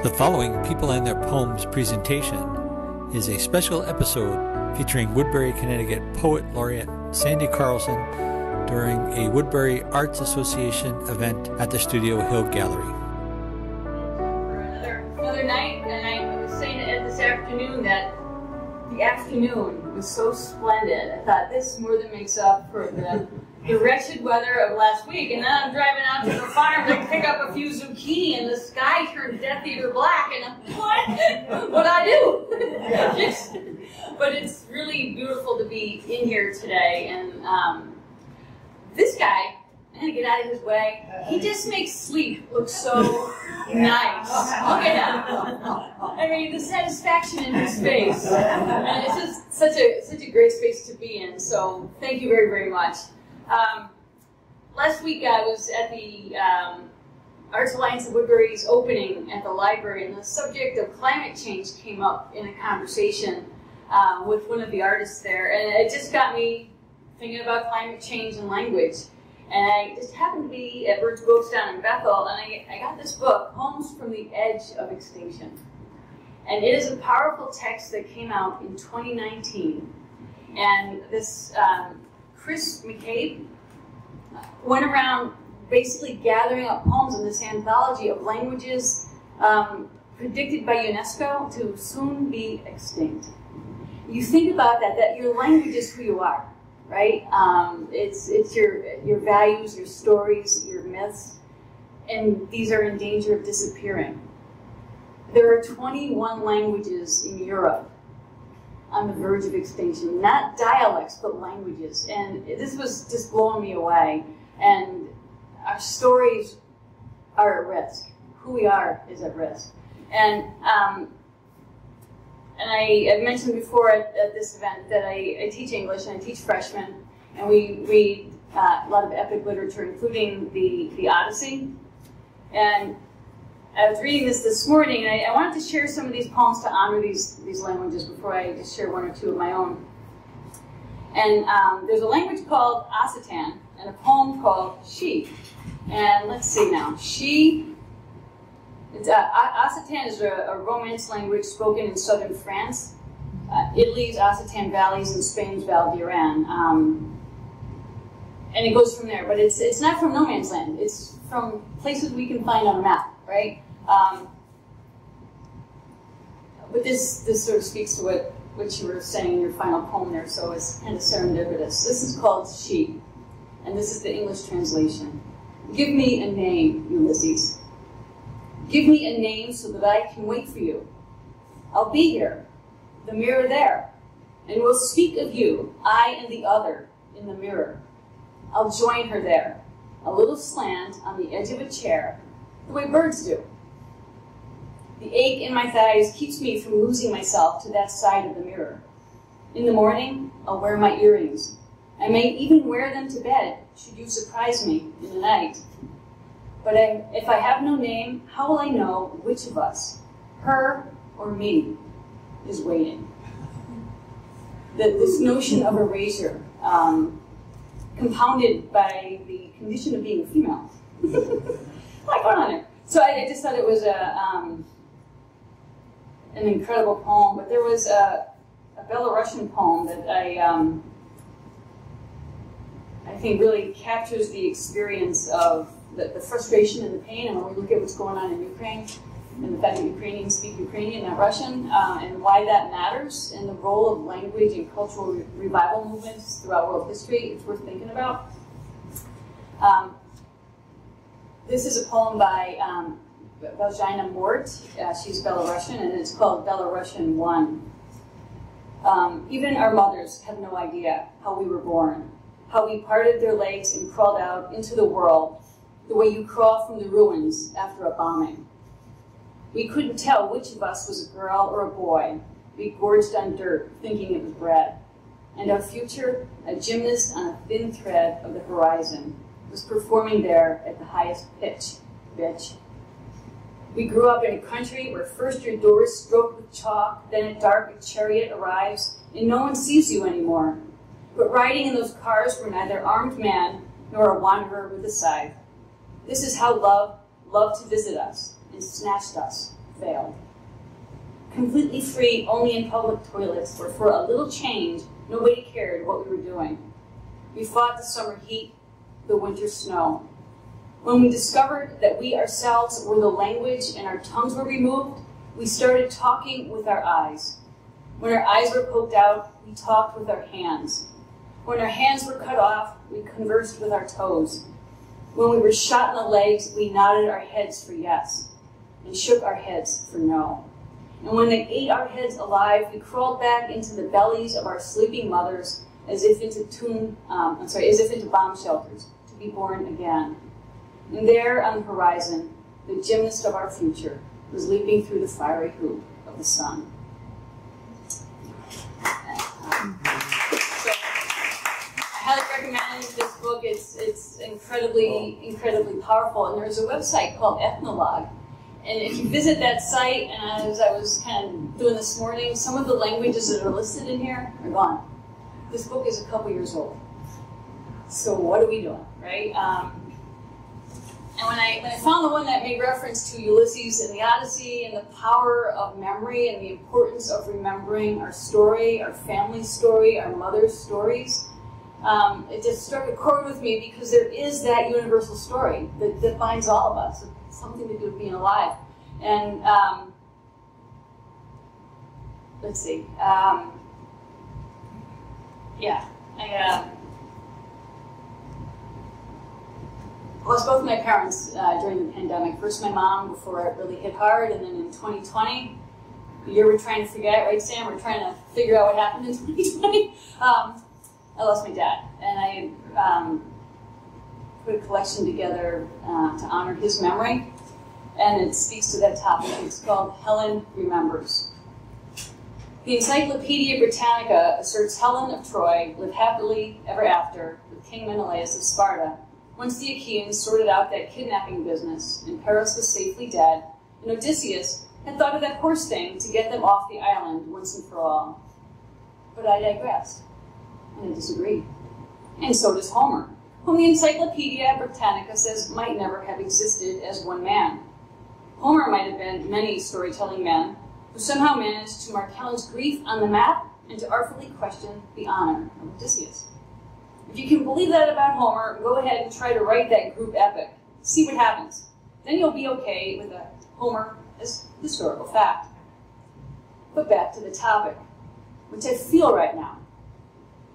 The following People and Their Poems presentation is a special episode featuring Woodbury, Connecticut Poet Laureate Sandy Carlson during a Woodbury Arts Association event at the Studio Hill Gallery. Another night, and I was saying it this afternoon that the afternoon was so splendid. I thought this more than makes up for the wretched weather of last week. And then I'm driving out to the farm to pick up a few zucchini, and the sky turned Death Eater black, and I'm what'd I do? But it's really beautiful to be in here today. And this guy, I'm gonna get out of his way. He just makes sleep look so nice. Look at him. I mean, the satisfaction in his face. And it's just such a great space to be in. So thank you very, very much. Last week I was at the Arts Alliance of Woodbury's opening at the library, and the subject of climate change came up in a conversation with one of the artists there, and it just got me thinking about climate change and language. And I just happened to be at Bird's Books down in Bethel, and I got this book, Poems from the Edge of Extinction. And it is a powerful text that came out in 2019. And this Chris McCabe went around basically gathering up poems in this anthology of languages predicted by UNESCO to soon be extinct. You think about that your language is who you are, right? It's your values, your stories, your myths, and these are in danger of disappearing. There are 21 languages in Europe on the verge of extinction, not dialects, but languages. And this was just blowing me away. And our stories are at risk. Who we are is at risk. And I mentioned before at this event that I teach English and I teach freshmen, and we read a lot of epic literature, including the Odyssey. And I was reading this morning, and I wanted to share some of these poems to honor these languages before I just share one or two of my own. And there's a language called Occitan and a poem called She. And let's see now. Occitan is a Romance language spoken in southern France, Italy's Occitan valleys, and Spain's Val d'Aran. And it goes from there, but it's not from no man's land. It's from places we can find on a map. Right? But this sort of speaks to what you were saying in your final poem there, so it's kind of serendipitous. This is called She, and this is the English translation. Give me a name, Ulysses. Give me a name so that I can wait for you. I'll be here, the mirror there, and we'll speak of you, I and the other, in the mirror. I'll join her there, a little slant on the edge of a chair, the way birds do. The ache in my thighs keeps me from losing myself to that side of the mirror. In the morning, I'll wear my earrings. I may even wear them to bed, should you surprise me in the night. But if I have no name, how will I know which of us, her or me, is waiting? This notion of erasure, compounded by the condition of being female. What's going on there? So I just thought it was an incredible poem, but there was a Belarusian poem that I think really captures the experience of the frustration and the pain, and when we look at what's going on in Ukraine, and the fact that Ukrainians speak Ukrainian, not Russian, and why that matters, and the role of language and cultural revival movements throughout world history, it's worth thinking about. This is a poem by Belzhina Mort. She's Belarusian, and it's called Belarusian One. Even our mothers have no idea how we were born, how we parted their legs and crawled out into the world, the way you crawl from the ruins after a bombing. We couldn't tell which of us was a girl or a boy. We gorged on dirt, thinking it was bread. And our future, a gymnast on a thin thread of the horizon, was performing there at the highest pitch, bitch. We grew up in a country where first your door is stroked with chalk, then at dark a chariot arrives, and no one sees you anymore. But riding in those cars were neither armed man nor a wanderer with a scythe. This is how love loved to visit us and snatched us failed. Completely free only in public toilets, where for a little change, nobody cared what we were doing. We fought the summer heat, the winter snow. When we discovered that we ourselves were the language and our tongues were removed, we started talking with our eyes. When our eyes were poked out, we talked with our hands. When our hands were cut off, we conversed with our toes. When we were shot in the legs, we nodded our heads for yes and shook our heads for no. And when they ate our heads alive, we crawled back into the bellies of our sleeping mothers as if into bomb shelters to be born again. And there on the horizon, the gymnast of our future was leaping through the fiery hoop of the sun. I highly recommend this book. It's incredibly powerful. And there's a website called Ethnologue. And if you visit that site, and as I was kind of doing this morning, some of the languages that are listed in here are gone. This book is a couple years old. So what are we doing, right? And when I found the one that made reference to Ulysses and the Odyssey and the power of memory and the importance of remembering our story, our family story, our mother's stories, it just struck a chord with me because there is that universal story that binds all of us. It's something to do with being alive. And let's see. I lost both my parents during the pandemic. First my mom before it really hit hard, and then in 2020, the year we're trying to forget, right, Sam? We're trying to figure out what happened in 2020. I lost my dad, and I put a collection together to honor his memory, and it speaks to that topic. It's called Helen Remembers. The Encyclopedia Britannica asserts Helen of Troy lived happily ever after with King Menelaus of Sparta. Once the Achaeans sorted out that kidnapping business, and Paris was safely dead, and Odysseus had thought of that horse thing to get them off the island once and for all. But I digress, and I disagree. And so does Homer, whom the Encyclopedia Britannica says might never have existed as one man. Homer might have been many storytelling men who somehow managed to mark Helen's grief on the map and to artfully question the honor of Odysseus. If you can believe that about Homer, go ahead and try to write that group epic. See what happens. Then you'll be okay with Homer as historical fact. But back to the topic, which I feel right now.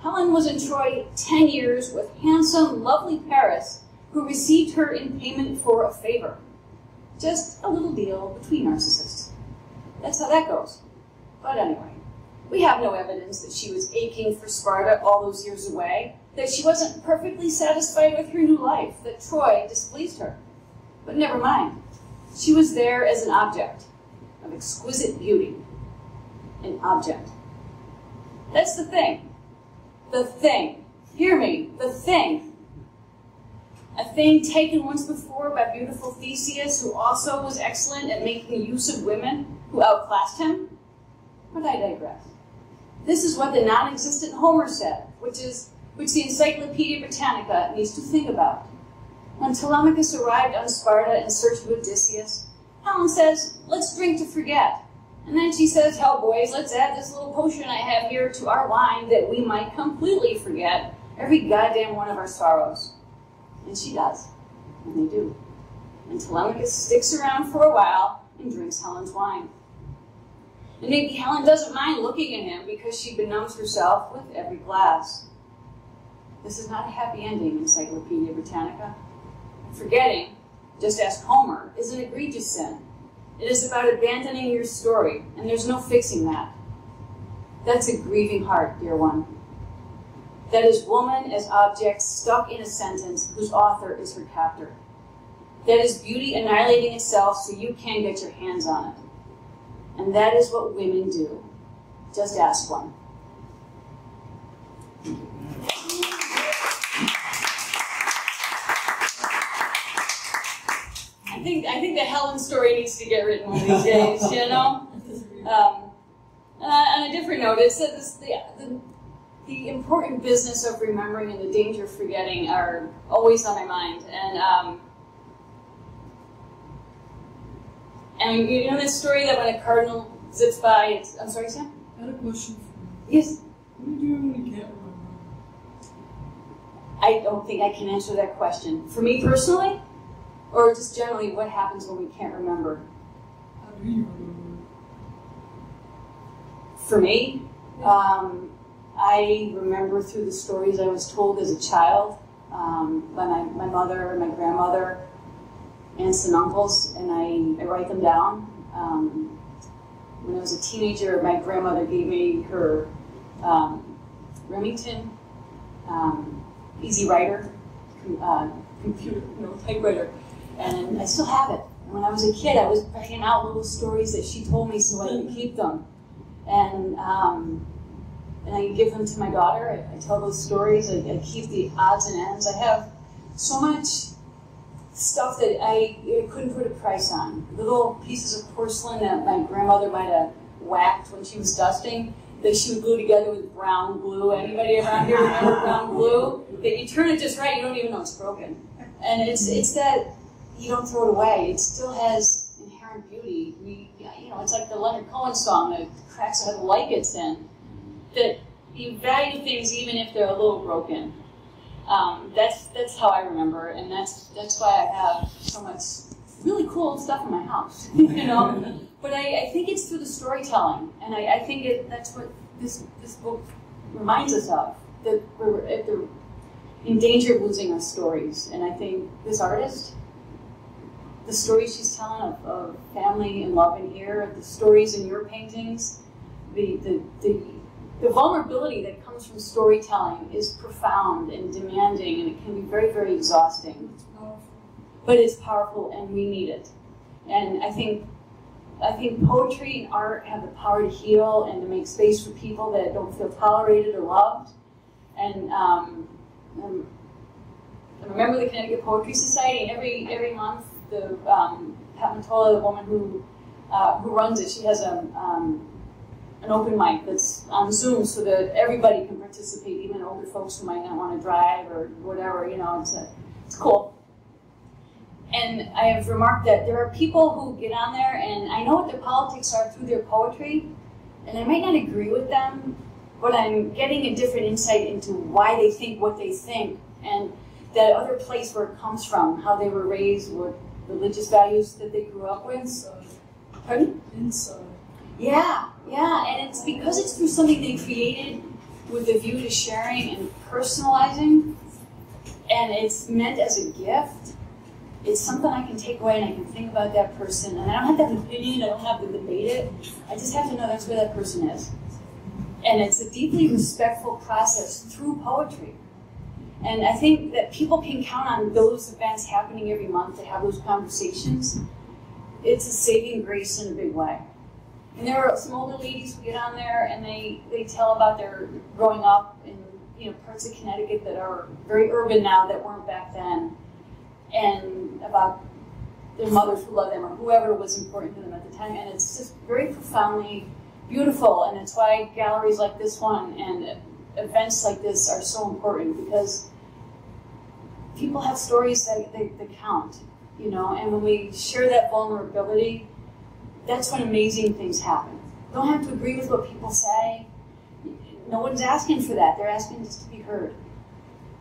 Helen was in Troy 10 years with handsome, lovely Paris, who received her in payment for a favor. Just a little deal between narcissists. That's how that goes. But anyway, we have no evidence that she was aching for Sparta all those years away, that she wasn't perfectly satisfied with her new life, that Troy displeased her. But never mind. She was there as an object of exquisite beauty. An object. That's the thing. The thing. Hear me. The thing. A thing taken once before by beautiful Theseus, who also was excellent at making use of women, who outclassed him. But I digress. This is what the non-existent Homer said, which the Encyclopedia Britannica needs to think about. When Telemachus arrived on Sparta in search of Odysseus, Helen says, "Let's drink to forget." And then she says, "Hell, boys, let's add this little potion I have here to our wine that we might completely forget every goddamn one of our sorrows." And she does. And they do. And Telemachus sticks around for a while and drinks Helen's wine. And maybe Helen doesn't mind looking at him because she benumbs herself with every glass. This is not a happy ending, Encyclopedia Britannica. Forgetting, just ask Homer, is an egregious sin. It is about abandoning your story, and there's no fixing that. That's a grieving heart, dear one. That is woman as object stuck in a sentence whose author is her captor. That is beauty annihilating itself so you can't get your hands on it. And that is what women do. Just ask one. I think the Helen story needs to get written one of these days, you know? On a different note, it says the important business of remembering and the danger of forgetting are always on my mind. And you know this story that when a cardinal zips by, it's... I'm sorry, Sam? I had a question for you. Yes? What do you do when you can't remember? I don't think I can answer that question. For me personally, or just generally, what happens when we can't remember? How do you remember? For me, I remember through the stories I was told as a child by my mother, my grandmother, aunts and uncles, and I write them down. When I was a teenager, my grandmother gave me her Remington Easy Writer computer, typewriter, and I still have it. And when I was a kid, I was writing out little stories that she told me so I could keep them, and I give them to my daughter. I tell those stories. I keep the odds and ends. I have so much stuff that I couldn't put a price on. Little pieces of porcelain that my grandmother might have whacked when she was dusting, that she would glue together with brown glue. Anybody around here remember brown glue? That you turn it just right, you don't even know it's broken. And it's that you don't throw it away. It still has inherent beauty. It's like the Leonard Cohen song, the cracks that have light gets in. That you value things even if they're a little broken. That's how I remember, and that's why I have so much really cool stuff in my house, you know. But I think it's through the storytelling, and I think that's what this book reminds us of, that we're in danger of losing our stories. And I think this artist, the stories she's telling of family and love in here, the stories in your paintings, the vulnerability that comes from storytelling is profound and demanding, and it can be very, very exhausting. It's powerful. But it's powerful, and we need it. And I think poetry and art have the power to heal and to make space for people that don't feel tolerated or loved. And I remember the Connecticut Poetry Society, and every month, the Pat Matola, the woman who runs it, she has an open mic that's on Zoom so that everybody can participate, even older folks who might not want to drive or whatever, you know, it's cool. And I have remarked that there are people who get on there, and I know what their politics are through their poetry, and I might not agree with them, but I'm getting a different insight into why they think what they think, and that other place where it comes from, how they were raised, what religious values that they grew up with. Inside. Pardon? Inside. Yeah, and it's because it's through something they created with a view to sharing and personalizing, and it's meant as a gift. It's something I can take away and I can think about that person, and I don't have to have an opinion, I don't have to debate it, I just have to know that's where that person is. And it's a deeply respectful process through poetry. And I think that people can count on those events happening every month to have those conversations. It's a saving grace in a big way. And there are some older ladies who get on there and they tell about their growing up in parts of Connecticut that are very urban now that weren't back then, and about their mothers who love them or whoever was important to them at the time. And it's just very profoundly beautiful, and it's why galleries like this one and events like this are so important, because people have stories that count, you know, and when we share that vulnerability, that's when amazing things happen. You don't have to agree with what people say. No one's asking for that. They're asking just to be heard.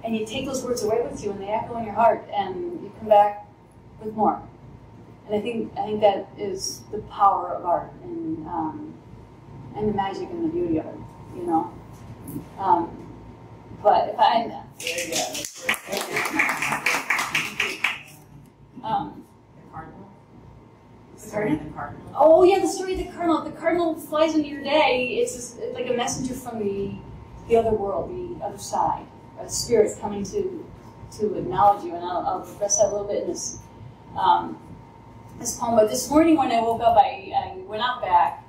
And you take those words away with you, and they echo in your heart, and you come back with more. And I think that is the power of art, and the magic and the beauty of it, you know. But if I... The cardinal. Oh yeah, the story of the cardinal. The cardinal flies into your day. It's like a messenger from the other world, the other side. A spirit coming to acknowledge you, and I'll express that a little bit in this poem. But this morning when I woke up, I went out back,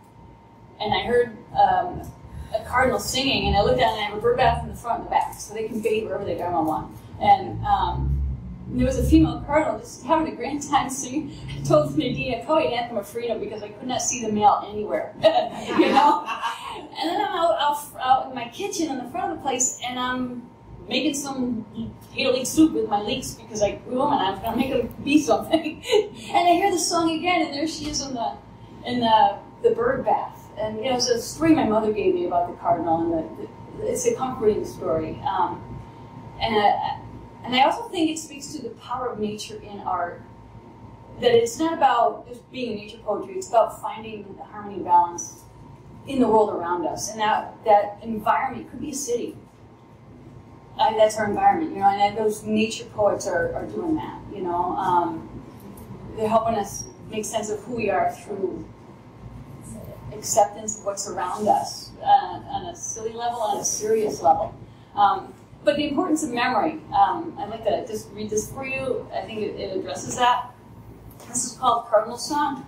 and I heard a cardinal singing, and I looked down and I have a bird bath in the front and the back, so they can bathe wherever they want. And there was a female cardinal just having a grand time singing. I told Nadine I probably an anthem of freedom because I could not see the male anywhere, you know. And then I'm out in my kitchen in the front of the place, and I'm making some potato leek soup with my leeks because I grew them and I was going to make them be something. And I hear the song again, and there she is in the bird bath. And you know, it's a story my mother gave me about the cardinal, and it's a comforting story. And I also think it speaks to the power of nature in art. That it's not about just being a nature poetry, it's about finding the harmony and balance in the world around us. And that environment could be a city. That's our environment, you know, and those nature poets are doing that, you know. They're helping us make sense of who we are through acceptance of what's around us on a silly level and on a serious level. But the importance of memory, I'd like to just read this for you. I think it addresses that. This is called Cardinal Song.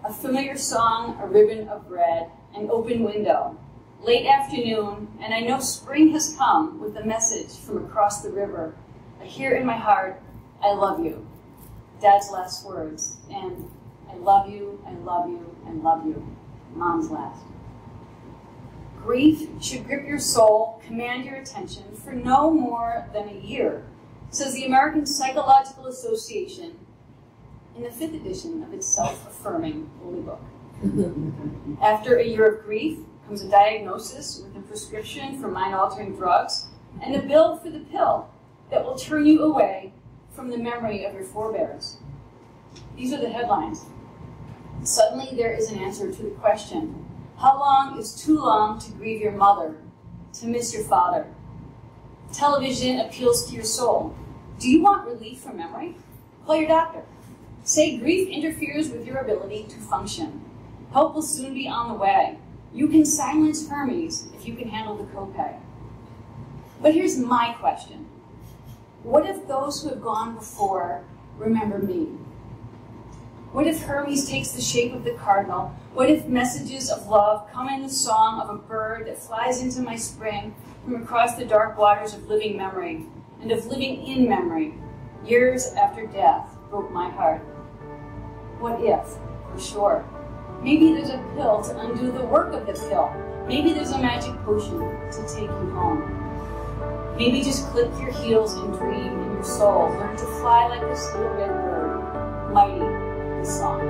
A familiar song, a ribbon of red, an open window. Late afternoon, and I know spring has come with a message from across the river. I hear in my heart, I love you. Dad's last words, and I love you, I love you, I love you. Mom's last. Grief should grip your soul, command your attention for no more than a year, says the American Psychological Association in the 5th edition of its self-affirming holy book. After a year of grief comes a diagnosis with a prescription for mind-altering drugs and a bill for the pill that will turn you away from the memory of your forebears. These are the headlines. Suddenly there is an answer to the question, how long is too long to grieve your mother, to miss your father? Television appeals to your soul. Do you want relief from memory? Call your doctor. Say grief interferes with your ability to function. Help will soon be on the way. You can silence Hermes if you can handle the copay. But here's my question. What if those who have gone before remember me? What if Hermes takes the shape of the cardinal? What if messages of love come in the song of a bird that flies into my spring from across the dark waters of living memory and of living in memory? Years after death broke my heart. What if, for sure? Maybe there's a pill to undo the work of the pill. Maybe there's a magic potion to take you home. Maybe just click your heels and dream in your soul. Learn to fly like a steel red bird, mighty the song.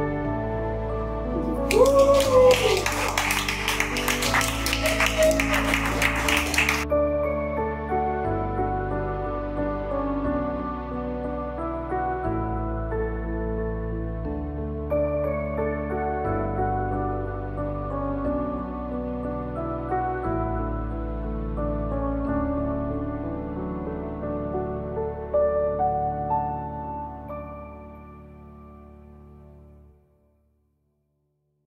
Thank you.